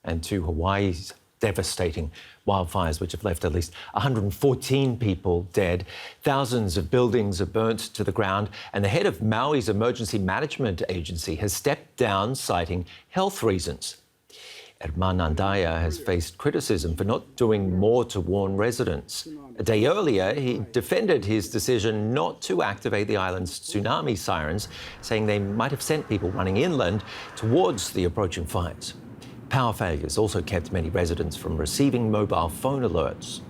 And to Hawaii's devastating wildfires, which have left at least 114 people dead. Thousands of buildings are burnt to the ground, and the head of Maui's emergency management agency has stepped down, citing health reasons. Herman Andaya has faced criticism for not doing more to warn residents. A day earlier, he defended his decision not to activate the island's tsunami sirens, saying they might have sent people running inland towards the approaching fires. Power failures also kept many residents from receiving mobile phone alerts.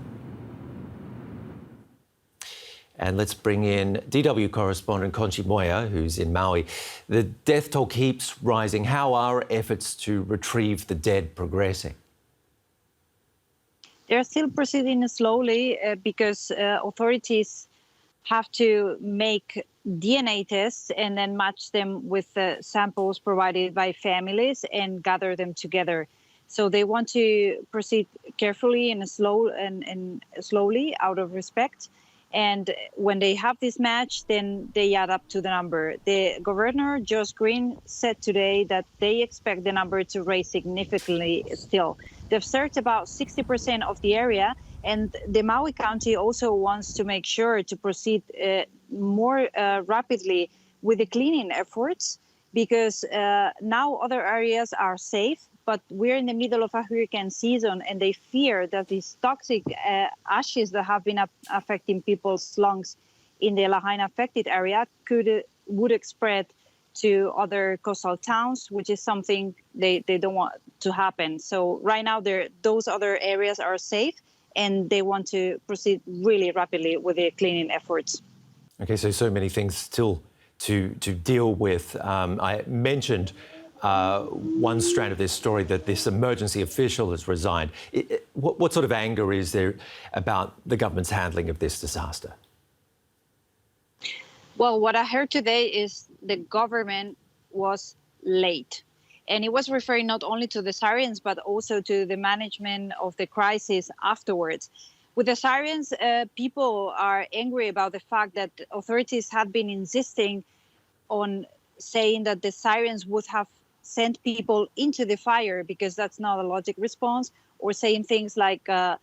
And let's bring in DW correspondent Conchi Moya, who's in Maui. The death toll keeps rising. How are efforts to retrieve the dead progressing? They're still proceeding slowly because authorities have to make DNA tests and then match them with the samples provided by families and gather them together. So they want to proceed carefully and slowly out of respect. And when they have this match, then they add up to the number. The governor, Josh Green, said today that they expect the number to rise significantly still. They've searched about 60% of the area, and the Maui County also wants to make sure to proceed more rapidly with the cleaning efforts, because now other areas are safe, but we're in the middle of a hurricane season, and they fear that these toxic ashes that have been affecting people's lungs in the Lahaina affected area would spread to other coastal towns, which is something they don't want to happen. So right now, those other areas are safe, and they want to proceed really rapidly with the cleaning efforts. Okay, so many things still to deal with. I mentioned one strand of this story, that this emergency official has resigned. What sort of anger is there about the government's handling of this disaster? Well, what I heard today is the government was late. And it was referring not only to the sirens, but also to the management of the crisis afterwards. With the sirens, people are angry about the fact that authorities have been insisting on saying that the sirens would have sent people into the fire, because that's not a logic response, or saying things like that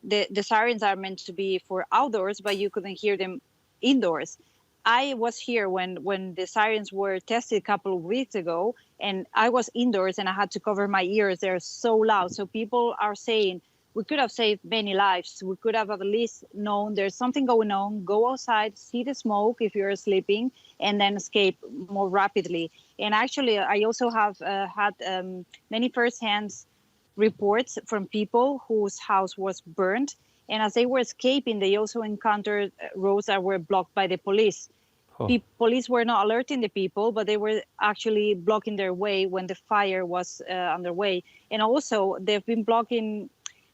the sirens are meant to be for outdoors, but you couldn't hear them indoors. I was here when the sirens were tested a couple of weeks ago, and I was indoors and I had to cover my ears. They're so loud. So people are saying, we could have saved many lives. We could have at least known there's something going on. Go outside, see the smoke if you're sleeping, and then escape more rapidly. And actually, I also have had many firsthand reports from people whose house was burned. And as they were escaping, they also encountered roads that were blocked by the police. The police were not alerting the people, but they were actually blocking their way when the fire was underway. And also, they've been blocking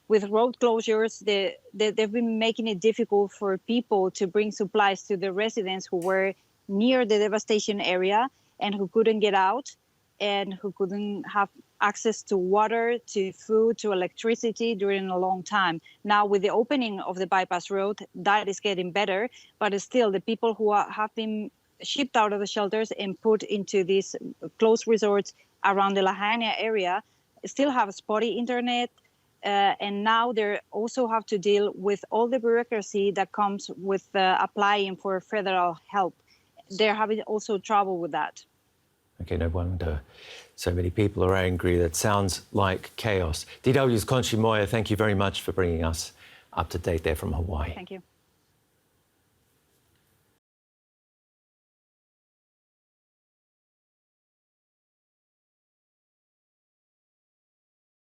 with road closures. They've been making it difficult for people to bring supplies to the residents who were near the devastation area and who couldn't get out and who couldn't have access to water, to food, to electricity during a long time. Now, with the opening of the bypass road, that is getting better, but still the people who have been shipped out of the shelters and put into these closed resorts around the Lahaina area still have spotty internet, and now they also have to deal with all the bureaucracy that comes with applying for federal help. They're having also trouble with that. Okay, no wonder so many people are angry. That sounds like chaos. DW's Conchi Moya, thank you very much for bringing us up to date there from Hawaii. Thank you.